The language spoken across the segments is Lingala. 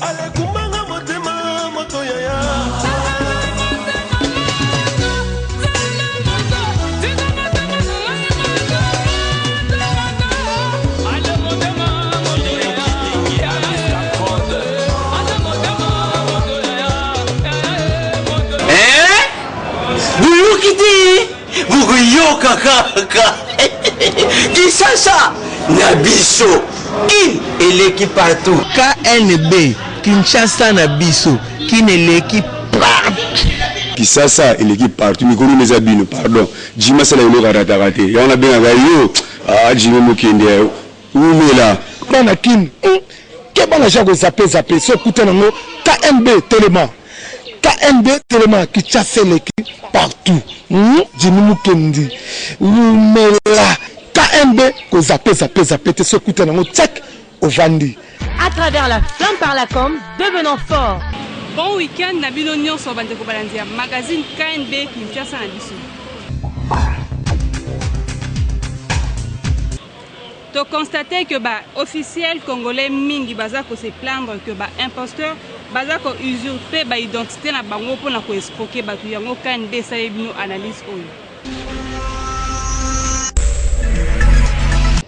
Ale kumanga motema moto yaya. Yoka kaka Kinshasa Nabiso Kin eleki partout KNB Kinshasa Nabiso Kin eleki partout Kinshasa eleki partout Mikuru nezabino pardon Jima sala yolo karatakate Yana benga gayo Jime mukende Umela Bana Kin Kebana jago zappe So kute nango KNB Telema KNB Telema Kinshasa eleki partout Jimi Kendi Umela KNB ko zappe te so kuta nango tchak au Vandi. À travers la flamme par la com, devenons forts. Bon week-end na bino nyonso bandeko balandia magazine KNB Kinshasa na biso. To constater que officiel congolais mingi baza ko se plaindre que imposteur baza ko usurper identité na bango pona ko escroquer batu yango KNB sale bino analyse oyo.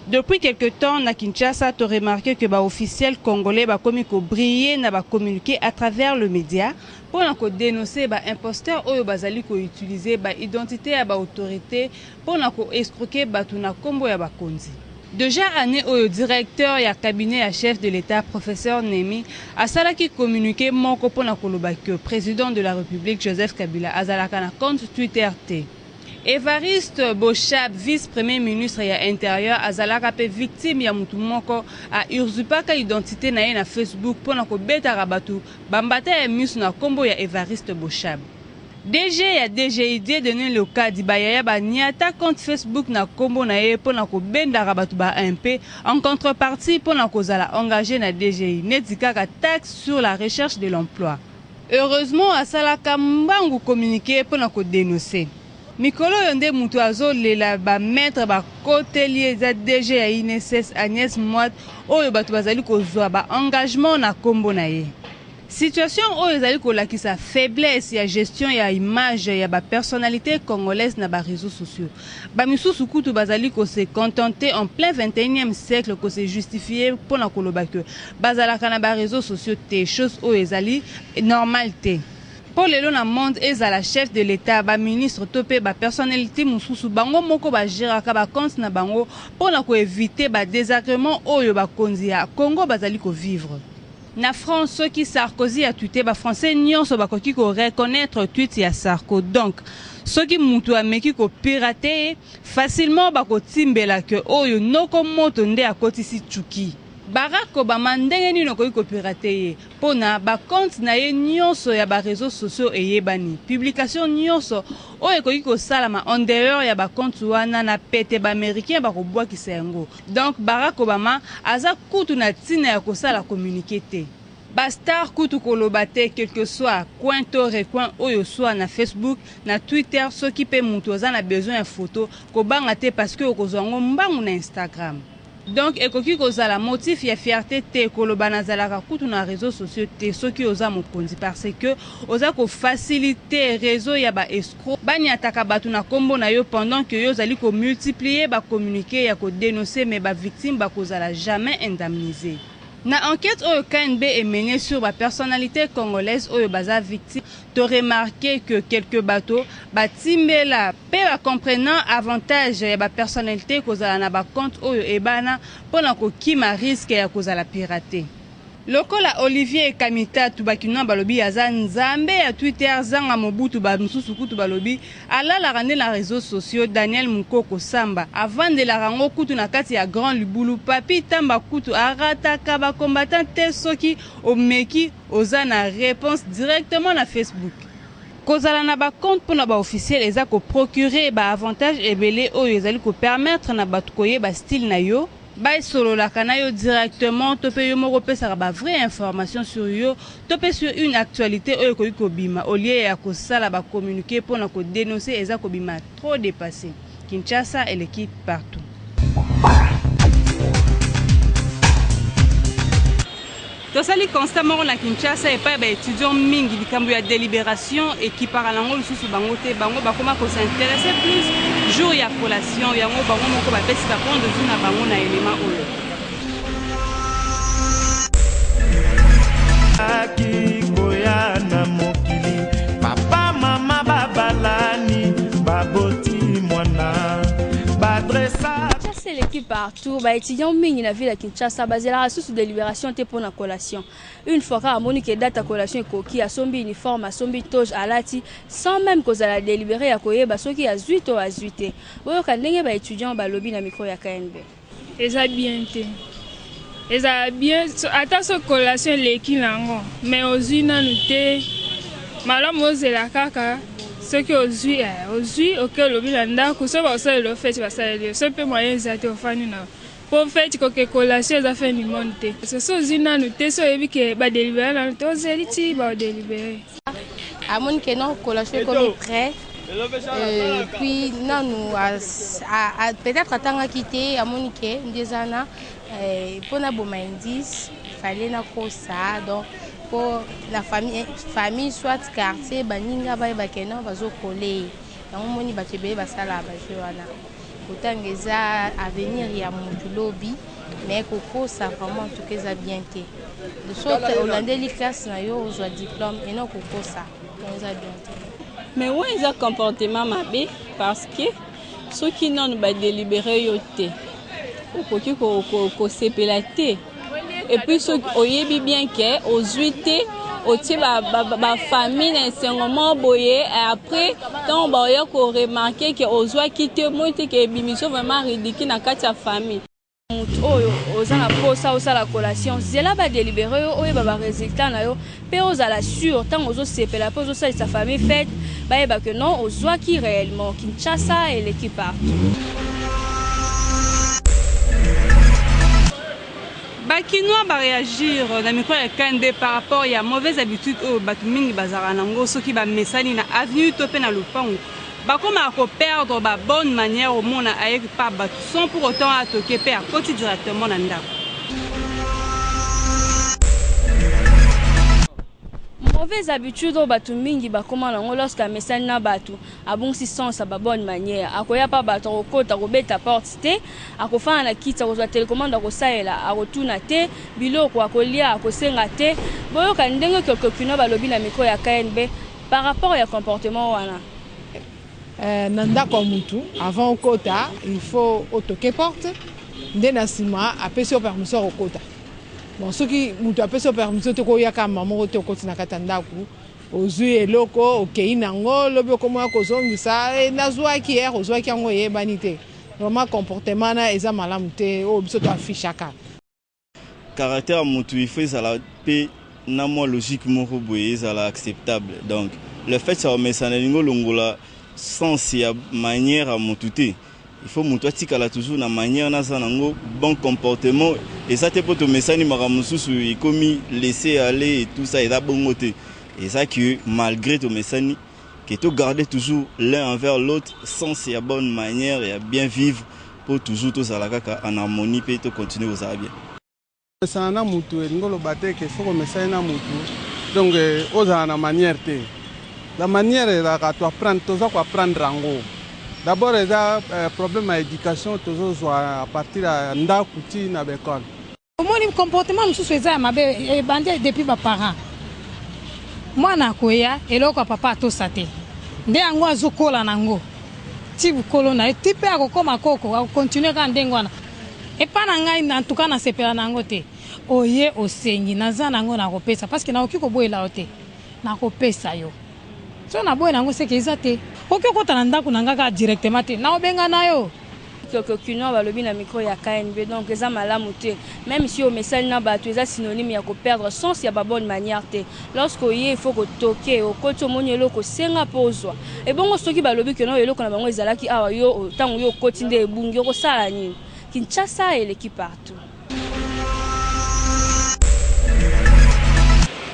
Depuis quelque temps, na Kinshasa, tu as remarqué que officiel congolais commis briller na communiquer à travers le média pour dénoncer imposteur ou bazali ko utiliser identité à autorité pour escroquer batuna kombo ya bakonzi. Déjà année au directeur ya cabinet à chef de l'État professeur Nemi a salaki communiqué moko pour que président de la République Joseph Kabila azalaka na compte Twitter T. Évariste Boshab, vice-premier ministre ya intérieur, azalaka pe victime ya mutu moko a usurpaka identité na ye na Facebook pona ko beta rabatu bambata ya misu na kombo ya Évariste Boshab. DG ya DGID donné le cas di bayaya ba niata compte Facebook na kombo na ye pona ko benda rabatu ba MP en contrepartie pona ko zala engagé na DGI netikaka taxe sur la recherche de l'emploi. Heureusement asalaka mbangu communiqué pona ko dénoncer. Mikolo yonde mutu azolela maître kotelier za DG ya INSS Agnès Mwat oyo batu bazali kozwa engagement na kombo na ye. Situation oyo ezali kolakisa faiblesse ya gestion ya image ya personnalité congolaise na réseaux sociaux. Misusu kutu bazali ko se contenter en plein 21e siècle ko se justifier pour na koloba que bazalaka na réseaux sociaux te chose oyo ezali normalité. Pour le long monde ezala chef de l'État ministre topé personnalité mususu bango moko géraka compte na bango pour na ko éviter désagrément oyo konzi ya Congo bazali ko vivre. Na France ceux qui Sarkozy a tweeté français nyonso bakoki ko reconnaître tweet ya Sarko donc ceux qui mutu ameki ko pirater facilement timbela que oyo noko moto nde akotisi chuki. Barack Obama ndenge nino koki ko pirater pona compte na ye nyonso ya réseaux sociaux eyebani publication nyonso oyo koki ko salama en dehors ya compte wana na pete américain bwakisa yango. Donc Barack Obama aza kutu na tina ya kosala communiqué te. Star kutu koloba te quel que soit coin to recoin oyo soit na Facebook na Twitter ceux qui pe mutu oza na besoin de photo ko banga te parce que okozwa ngo mbangu na Instagram. Donc ekoki kozala motif ya fierté te koloba nazalaka kutu na réseaux sociaux te soki oza mokonzi parce que oza ko faciliter réseau ya escroc banyataka batu na kombo na yo pendant que yo zali ko multiplier communiquer ya ko dénoncer mais victime kozala jamais indemnisé. Na enquête oyo KNB est menée sur personnalité congolaise oyo baza victime, tu remarqué que quelques bateaux timbela pe comprenant avantage ya personnalité kozala na compte oyo ebana pona ko kima risque ya kozala pirater. Lokola Olivier Kamita tubakina balobi aza nzambe ya Twitter zanga mobutu mususu kutu balobi alala rande na réseaux sociaux Daniel Mukoko Samba avant de la rango kutu na kati ya Grand Libulu papi tamba kutu arataka combattant te soki omeki oza na réponse directement na Facebook. Kozala na compte pour na officiel eza ko procurer avantage ebele oyo ezali ko permettre na batu koye style na yo. Solo la kanayo directement topé yo moko pesa vraie information sur yo topé sur une actualité oyo ko bima au lieu ya ko sala communiquer pour na ko dénoncer eza ko bima trop dépassé. Kinshasa et l'équipe partout. tosali constamment na Kinshasa et pas ba étudiants mingi likambo ya délibération et qui par lango lisusu bango te bango bakoma ko s'intéresser plus jour ya collation yango bango moko ba pesi ka prendre jour na bango na élément oyo akikoya na mokili papa mama babalani baboti mwana badressa. C'est l'équipe partout, bah étudiants mingi na ville à Kinshasa basé la sous délibération te pour la collation. Une fois qu'à Monique date à collation coquille a sombi uniforme a sombi toge à lati sans même cause à la délibérer à koye bah soki a 8 ou à 8. Boyo kandenge bah étudiants bah lobby na micro ya KNB. Et ça bien te. Et ça bien attends ce collation l'équipe nango mais aux une noté malam ose la kaka. Ce qui aujourd'hui auquel le bilanda que va ça le fait va ça le seul peu moyen ça te offani na pour faire que collation ça fait ni monter ce sont zina nous te so ebi que ba délibérer na to zeliti ba délibérer à mon que non collation comme prêt puis non nous à peut-être attendre quitter à mon que des années pour na bon indice fallait na ko ça donc pour la famille soit quartier baninga ba bakena bazo coller yango moni batebe basala ba joana utangeza avenir ya mutulobi mais koko ça vraiment tout que ça bien té de sorte holandais classe na yo ozwa diplôme et non koko ça ça bien té mais ouais ils ont comportement mabe parce que ceux qui non ba délibérer yo té okoki ko sepela té. Et puis, oyebi bien que aux 8 au ba famille n'enseignement boye et après quand on va remarquer que aux joie quitter monte que bimission vraiment ridicule na kati ya famille. Oyo ozana posa osala collation zela ba délibérer oyo ba résultat na yo pe ozala sûr tant ozo sepela pe ozo sa sa famille fête ba yeba que non ozwa qui réellement Kinshasa et l'équipe partout. Bakinois va réagir dans micro ya KND par rapport à mauvaise habitude au batumingi bazara nango soki ba mesani na avenue topé na lupango bakoma ko perdre ba bonne manière au monde avec pas batu sans pour autant atoker père côté directement na ndako. Mauvaise habitude au batu mingi bakoma nango lorsque mesani na batu abongsi sens ba bonne manière akoya pa batu okota kobeta porte te akofana na kita kozwa télécommande akosaela akotuna te biloko akolia akosenga te boyoka ndenge kokokino balobi na micro ya KNB par rapport ya comportement wana na ndako mutu avant okota il faut otoke porte nde na sima apesi permission okota. Bon, ceux qui m'ont appelé sur permission de courir à maman au côté de Katandaku, aux yeux et locaux, au Kéinango, le bio comme un causon, ça, et Nazoua qui est, aux yeux qui ont eu banité. Vraiment, comportement, et ça, malamté, au biseau de fichaka. Caractère mutu, il faut ça la paix, n'a moins logiquement rebouillé, ça la acceptable. Donc, le fait que ça met ça dans l'ongola, sans si manière à mututer. Il faut que toujours une manière de bon comportement et ça te peut te messani maramususu et comme laisser aller et tout ça et là bon côté et ça que malgré ton messani que tu garder toujours l'un envers l'autre sans si à bonne manière et à bien vivre pour toujours tout ça en harmonie et te continuer aux bien. Ça na mutu et ngolo baté que faut messani na mutu donc aux na manière te la manière là tu apprendre tout ça quoi apprendre rango. D'abord, il y a un problème d'éducation, toujours à partir de Ndakouti na l'école. Mon comportement, je suis bandé depuis mes parents. Moi, je suis là, papa tout ça. Je suis là, nango. Si vous colonna, tu peux comme koko, continuer à ndengwana. Et pas en tout cas na sepela nango te. Oye osengi naza nango na kopesa parce que na okiko boyela te. Na kopesa yo. So na boye nango c'est que izate. Ok, quand on a ndako directement te na obenga na yo kokokino balobi na micro ya KNB donc eza malamu te même si au message na batu eza synonyme ya ko perdre sens ya ba bonne manière te lorsque il faut que toquer au côté moni eloko senga pozwa et bongo soki balobi que no eloko na bango ezalaki awa yo tango yo koti nde ebungi ko sala nini Kinshasa et l'équipe partout.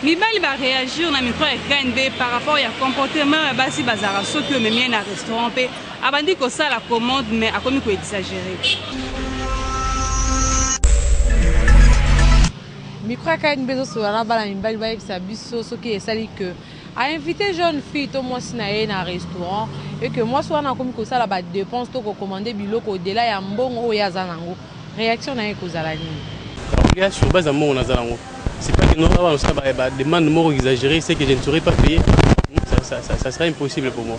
Mibali va réagir na micro ya KNB par rapport ya comportement ya basi bazara soki omemi na restaurant pe abandi ko sala commande mais akomi ko exagérer. micro ya KNB ezosola bana mibali bayebisa biso soki esali que a invité jeune fille to mwasi na ye na restaurant et que mwasi wana akomi kosala badépense to kocommande biloko au-delà ya mbongo oyo aza nango réaction na ye ekozala nini? Sur base ya mbongo naza nango, c'est pas que non on sala bademande moko exagérée, c'est que je ne saurais pas payer, ça serait impossible pour moi.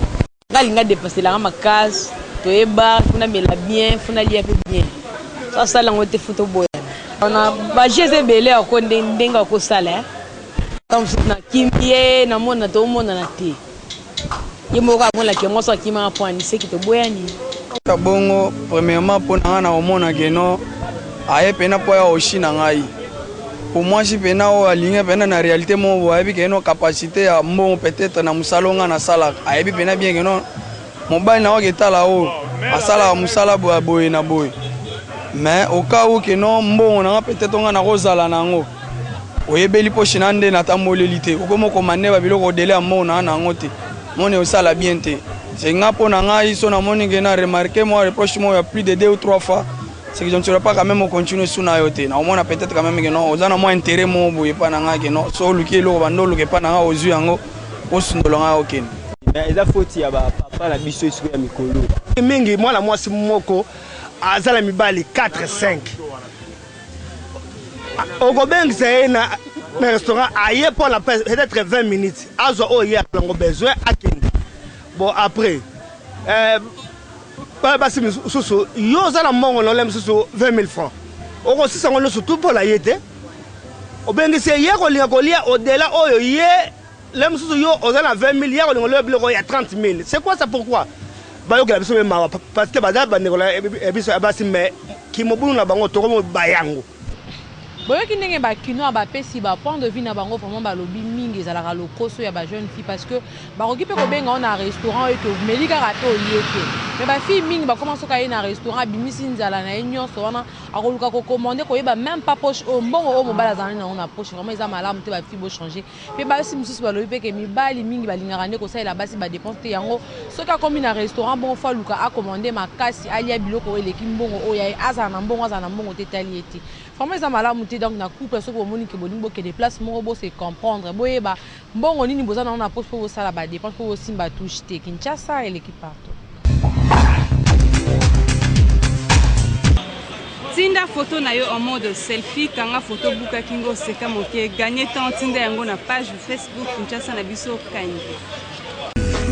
Ngalinga dépasser la makasi toyeba funa mela bien funa lia pe bien ça sala ngote futo boya on a bajeze belé ko ndenga ko sala comme na kimie na mona to mona na te yimoka mona ke moso kima point c'est que to boya ni bongo premièrement pour na omona ke no aye pena po ya oshina ngai pour moi si pena o alinga pena na réalité mo boya bi ke no capacité ya mbongo peut-être na musalonga na sala aye bi pena bien ke no mobile na oketa la o asala musala boye na boye mais au cas où que non mbongo na peut-être on na kozala nango oyebeli po shinande na tambolelité okomo komane ba biloko délai mbongo na nango te mone osala bien te c'est ngapo na ngai so na moni que na remarqué moi reproche moi plus de 2 ou 3 fois c'est que je ne serai pas quand même continuer sous na yote na omona peut-être quand même que non ozana moi intérêt mo boye pa na ngai que non so luki lo bando luki pa na ngai ozu yango osundolo ngai okene eza foti ya papa na biso isu ya mikolo mingi mwana mwasi moko azala mibali 4-5 okobengisa ye na restaurant aye pour la peut-être 20 minutes azwa oyo ye alango besoin akende bon après basi misusu yo ozala mbongo nole misusu 20 000 francs okosisango nyonso tu mpo na ye te obengisi ye kolinga kolia au-delà oyo ye le misusu yo ozala 20 000 ya kolinga loyo biloko ya 30 000 c'est quoi ça pourquoi bayokela biso mawa parce que baza bandekola biso basi mais kimobulu na bango tokomo bayango boyoki ndenge bakino bapesi ba point de vue na bango vraiment balobi mingi ezalaka lokoso ya ba jeune fille parce que bakoki mpe kobenga o na restaurant oyo tomeli kaka te olie te mais bafille mingi bakoma soki aye na restaurant abimisi nzala na ye nyonso wana akoluka kocommande koyeba même pas poche oyo mbongo oyo mobali azalani nango na poche vraiment eza malamu te bafille bochange mpe basi mosusu balobi mpe ke mibali mingi balingaka nde kosalela basi badépense te yango soki akomi na restaurant bongo fo aluka akommande makasi alia biloko oyo eleki mbongo oyo aye azala na mbongo te tali ye te vraiment eza malamu te donc na couple soki bomoni ke bolingi bokende place moko bose comprendre boyeba mbongo nini boza nango na poche mpo bosala badépense mpo bosimba touche te Kinshasa eleki partout. Tinda photo na yo en mode selfie kanga photo buka kingo seka moke gagner temps tinda yango na page Facebook Kinshasa na biso kanyi.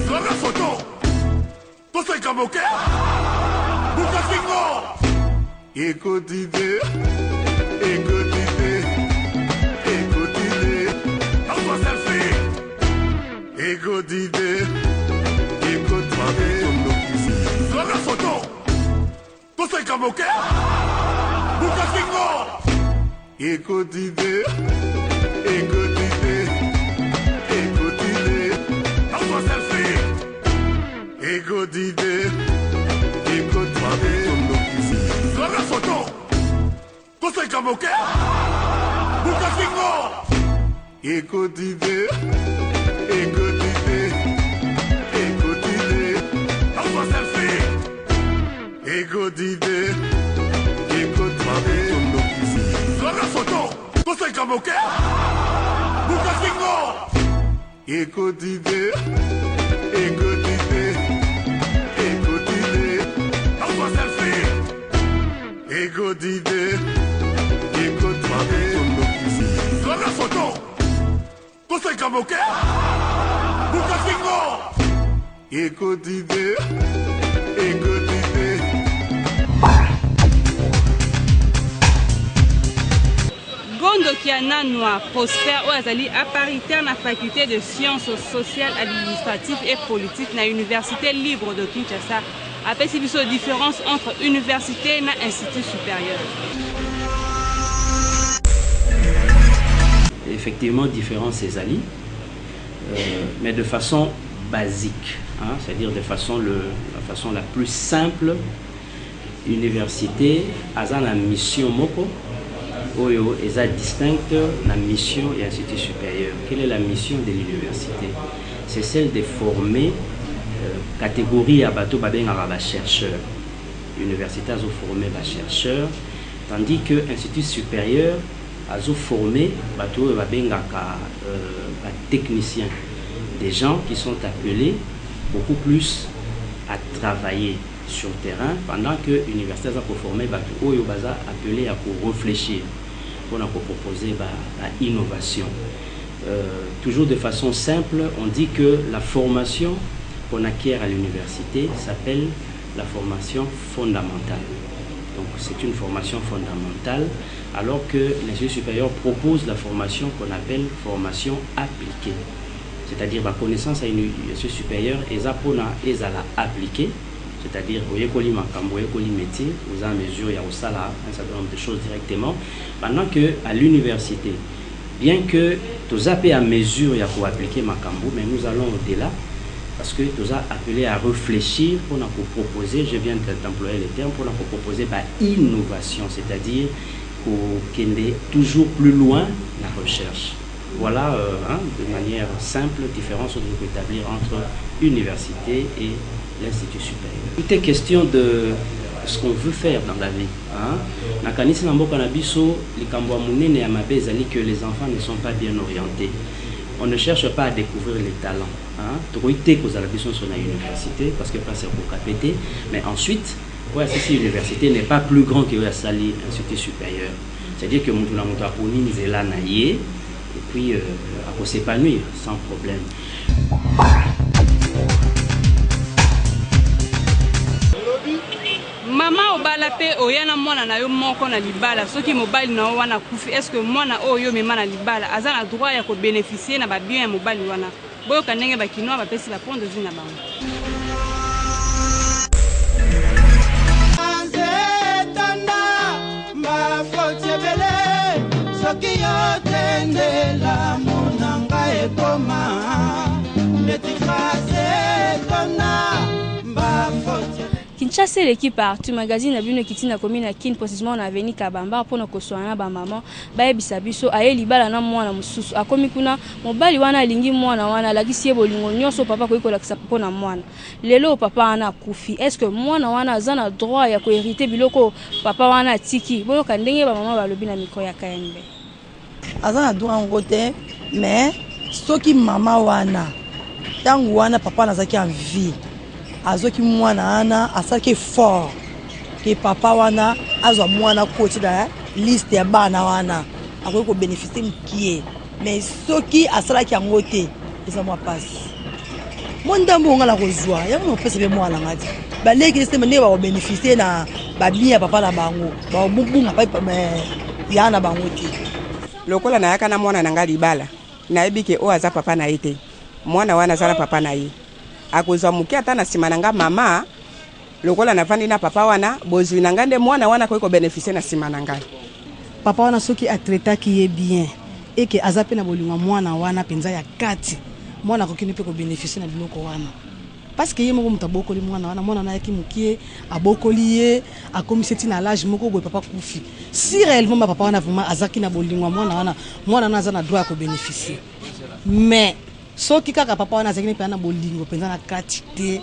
Zola photo. To seka moke. Buka kingo. Écoutez. Alpha selfie. Écoutez. Zola photo. To seka moke. Écoutez, Alpha selfie. Écoutez, Zola photo. To seka moke. Buka kingo. Écoutez, Alpha selfie. Écoutez. Zola photo, to seka moke. Buka kingo. Écoutez, Alpha selfie. Écoutez, Zola photo, to seka moke. Buka kingo. Écoutez. Gondo Kiananwa Prosper Oazali a paritaire na faculté de sciences sociales, administratives et politiques na Université libre de Kinshasa. Après ces différences entre université et institut supérieur. Effectivement, différence ezali, mais de façon basique, hein, c'est-à-dire de façon la façon la plus simple. Université a la mission moko. Oyo est distincte la mission et institut supérieur. Quelle est la mission de l'université? C'est celle de former catégorie à bateau babengara chercheurs. L'université a formé les chercheurs, tandis que l'institut supérieur azo former bato babengaka techniciens, des gens qui sont appelés beaucoup plus à travailler sur le terrain, pendant que l'université a formé bato oyo baza appelé à réfléchir pour proposer l'innovation. Toujours de façon simple, on dit que la formation qu'on acquiert à l'université s'appelle la formation fondamentale. Donc c'est une formation fondamentale, alors que l'Institut supérieur propose la formation qu'on appelle formation appliquée. C'est-à-dire la connaissance à l'Institut supérieur est appliquée, c'est-à-dire vous avez métier, vous avez mesure, il y a un certain nombre de choses directement, pendant qu'à l'université, bien que tous à mesure, il y a pour appliquer Makambo, mais nous allons au-delà, parce que tous appelé à réfléchir pour nous proposer, je viens d'employer le terme, pour nous proposer innovation, c'est-à-dire qu'on est toujours plus loin la recherche. Voilà, de manière simple, différence que nous pouvons établir entre l'université et l'Institut supérieur. Tout est question de ce qu'on veut faire dans la vie. Que les enfants ne sont pas bien orientés. On ne cherche pas à découvrir les talents. Parce que c'est pour capter. Mais ensuite, si l'université n'est pas plus grand que l'Institut supérieur. C'est-à-dire que nous avons et puis à s'épanouir sans problème. Maman obala pe oyana mwana na yo moko na libala soki mobali na wana kufi, est-ce que mwana oyo mema na libala aza na droit ya ko bénéficier na ba bien ya mobali wana boyo kanenge ba kinoa ba pesi ba pont de vie na bango. Ma fotie bele soki yo tendela monanga ekoma netikase tona ma fotie. Kinshasa l'équipe partout magazine na bino kiti na commune na Kin précisément na avenue Kabamba pour na kosoana ba maman bayebisa biso aye libala na mwana mususu akomi kuna mobali wana alingi mwana wana lagisi ye bolingo nyonso papa ko ikolakisa pona mwana lelo papa ana kufi, est-ce que mwana wana azana droit ya ko hériter biloko papa wana tiki boyo ka ndenge ba maman balobi na micro ya KNB azana droit ngote mais soki mama wana tangu wana papa nazaki en vie azoki mwana ana asaki fort ke papa wana azwa mwana koti da liste ya bana wana akoki ko bénéficier mkie, mais soki asalaki yango te eza mwa pasi mondambo ngala kozwa yango pesa be mwana ngati baleki sema ne ba ko bénéficier na ba bien papa na bango ba bubunga pa yana bango te lokola na yaka na mwana na ngali bala na ebike o aza papa na ite mwana wana zala papa na ye akozwa muke ata na sima nanga mama lokola na vandi na papa wana bozwi nanga nde mwana wana ko bénéficier na sima nanga papa wana soki atreta ki ye bien et que azape na bolingo mwana wana penza ya kati mwana ko kini pe ko bénéficier na biloko wana parce que ye moko mutabokoli mwana na yaki mukie abokoli ye akomiseti na l'âge moko boye papa kufi si réellement papa wana vraiment azaki na bolingo mwana na aza na droit ko bénéficier, mais soki kaka papa wana azaki na bolingo penza na kati te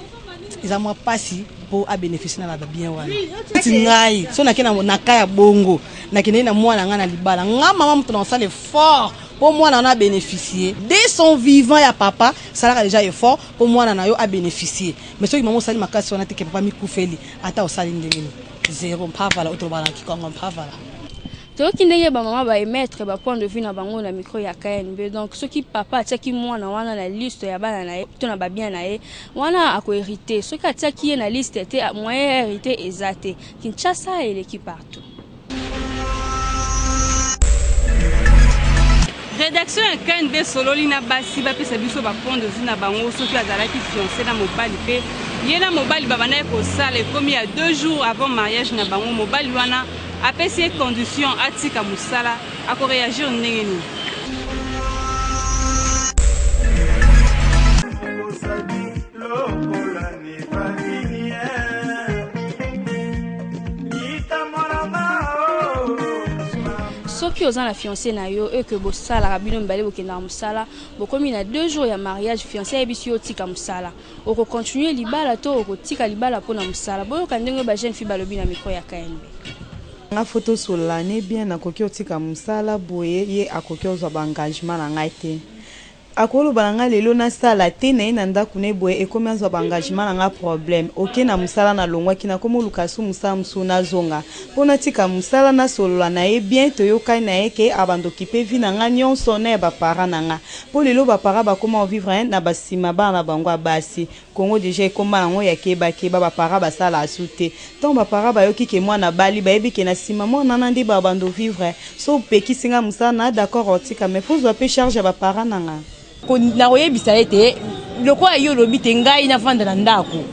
eza mwa pasi po a bénéficier na ba bien wana tingai so na kena na kaya bongo na kena na mwana ngana libala nga mama mutu na sale fort pour mwana na bénéficier dès son vivant ya papa ça déjà effort pour mwana na yo a bénéficier, mais soki maman sali makasi wana te ke papa mikufeli ata osali ndenge zéro mpavala otobala kikongo mpavala. Toki ndenge ba maman ba émettre ba point de vue na bango na micro ya KNB, donc ce qui papa ataki mwana wana na liste ya bana na ye to na ba bien na ye wana ako hériter, ce qui ataki na liste était moyen hériter exacté. Kinshasa et l'équipe partout. Rédaction ya KNB sololi na basi ba pesa biso ba point de vue na bango soki azalaki fiancé na mobali pe ye na mobali babana ko sala komi ya 2 jours avant mariage na bango mobali wana apesi condition atika musala ako réagir ndenge nini. Soki oza na fiancé na yo et que bo sala rabino mbale bo kenda musala bo komi na 2 jours ya mariage fiancé ebisi yo tika musala oko continuer libala to oko tika libala pona musala boyo ka ndenge ba jeune fille balobi na micro ya KNB. nga photo solane bien nakoki otika musala boye ye akoki ozwa ba engagement na ngai te akoloba na ngai lelo nasala te na ye na ndako ne boye ekomi azwa ba engagement na nga problème oke na musala na longwaki nakomi oluka su musala mosusu nazonga mpo natika musala nasolola na ye bien toyokani na ye ke abandoki mpe vi na nga nyonso na ya bapara na nga mpo lelo bapara bakoma ovivre na basima bana na bango ya basi Congo deja ekoma nango ya keba bapara basala asu te ntango bapara bayoki ke mwana bali bayebi ke na nsima mwana na nde babando vivre so opekisi nga musala na d'accord otika mais fozwa mpe charge ya bapara na nga na koyebisa ete lokola yo lobi te ngai navanda na ndako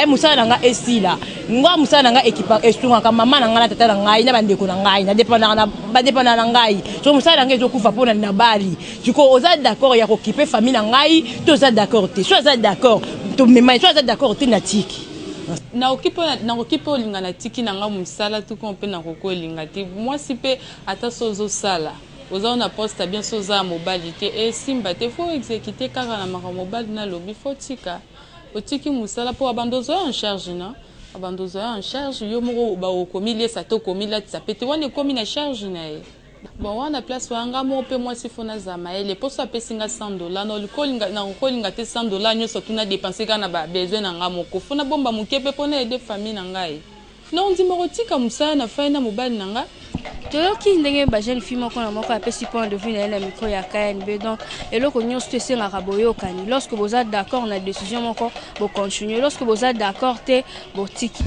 musala na nga esila nga musala na nga ekipa esungaka mama na nga na tata na ngai na bandeko na ngai badepanda na ngai so musala na nga ezokufa mpona na bali siko oza d'accord ya kokipe famille na ngai to oza d'accord te so aza d'accord tomema so aza d'accord te na tiki na okipe olinga na tiki na nga musala tuko mpe na koko olinga te mwasi mpe ata so ozosala oza na poste bien soza mobali te e simba te faut exécuter kaka na maka mobali na lobi faut tika otiki musala po abandozo en charge na abandozo en charge yo moko ba okomili sa to komila tsa pete wana komi na charge na e bon wana place wanga mo pe moi sifona zama ele po so pesinga $100 no likolinga na kolinga te $100 nyoso tuna dépenser kana ba besoin na nga moko fona bomba mukepe pona aider famille na ngai non ndi morotika musala na faina mobali na nga toyoki ndenge bajeune fille moko na moko apesi point de vue na ye na micro ya KNB donc eloko nyonso esengaka boyokani lorsque boza d'accord na décision moko bocontinue lorsque boza d'accord te botiki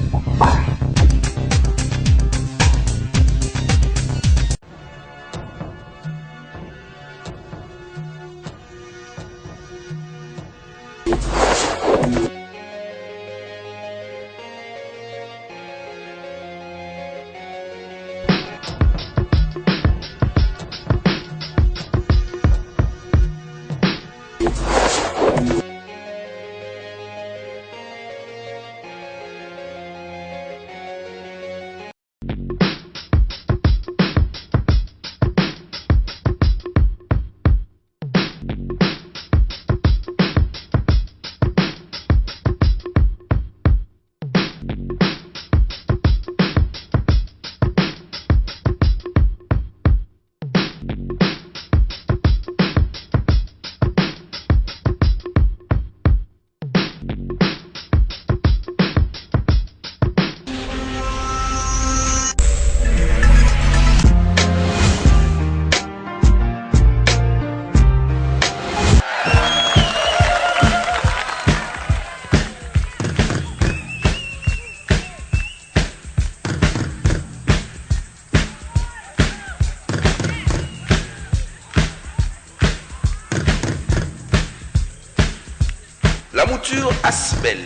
La mouture Asbel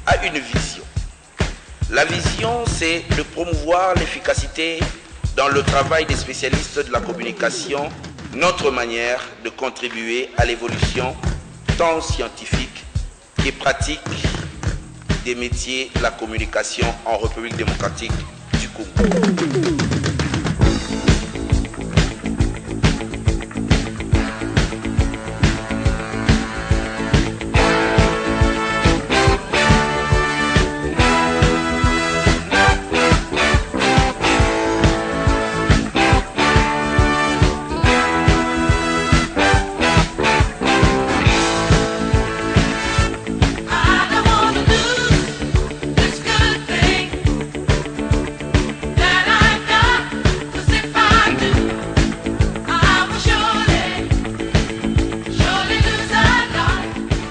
a une vision. La vision, c'est de promouvoir l'efficacité dans le travail des spécialistes de la communication, notre manière de contribuer à l'évolution tant scientifique et pratique des métiers de la communication en République démocratique du Congo.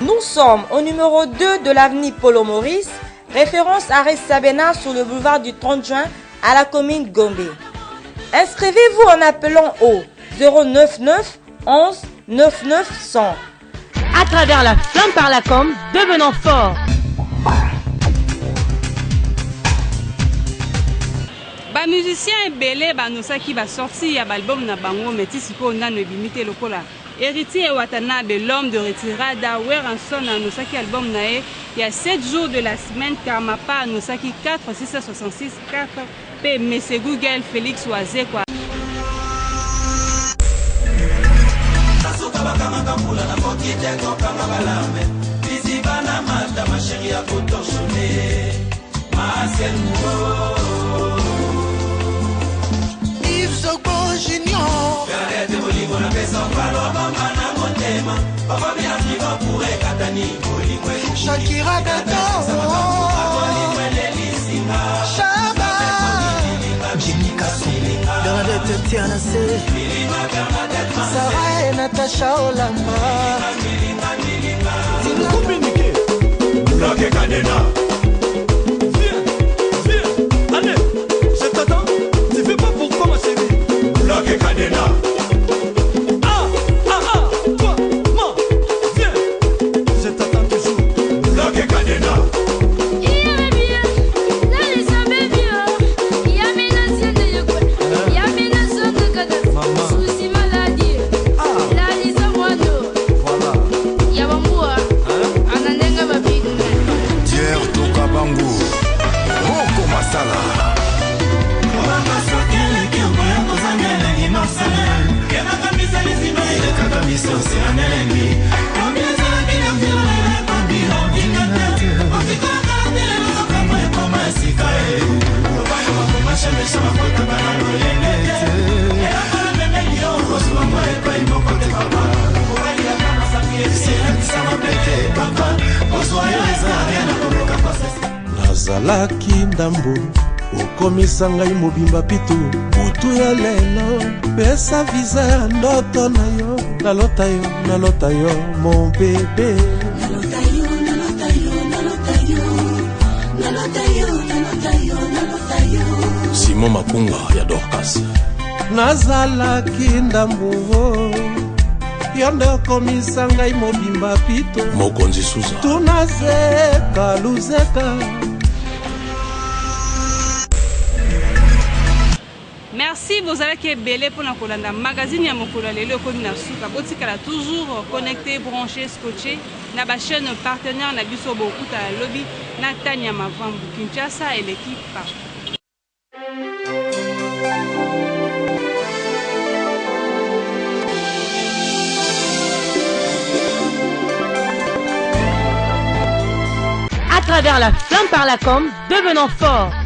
Nous sommes au numéro 2 de l'avenue Polo Maurice, référence à Ressabena sur le boulevard du 30 juin à la commune Gombe. Inscrivez-vous en appelant au 099 11 99 100. À travers la flamme par la com, devenons forts. Ba musicien ebele banosaki basorti ya balbum na bango meti siko nano ebimite lokola Héritier Watanabe, l'homme de retirada, Weranson anosaki album nae, il y a 7 jours de la semaine, Karmapa anosaki 4 666 4 P. Messe Google, Félix Oazé quoi. Yves Zogo Junior Shakira Gato Shaba Jimmy Kassi Bernadette Tiana C Sarah et Natacha Olamba Communiquer Bloqué Cadena. Viens allez, je t'attends. Tu fais pas pourquoi ma chérie. Bloqué Cadena. Toi, moi, viens. Je t'attends toujours. Bloqué Cadena. nazalaki ndambo okomisa ngai mobimba pitu butu ya lelo pesa viza ya ndoto na yo nalota yo mon bebe Simon Mapunga ya Dorcas nazalaki ndambo yo nde okomisa ngai mobimba pitu mokonzi Suza tunazeka luzeka. Merci bozalaki ebele mpona kolanda magazine ya mokolo ya lelo ekomi na suka botikala toujours connecté branché scotché na bachaîne partenaire na biso bokuta ya lobi na Tania Mavambu Kinshasa eleki partout. À travers la flamme par la com, devenons forts.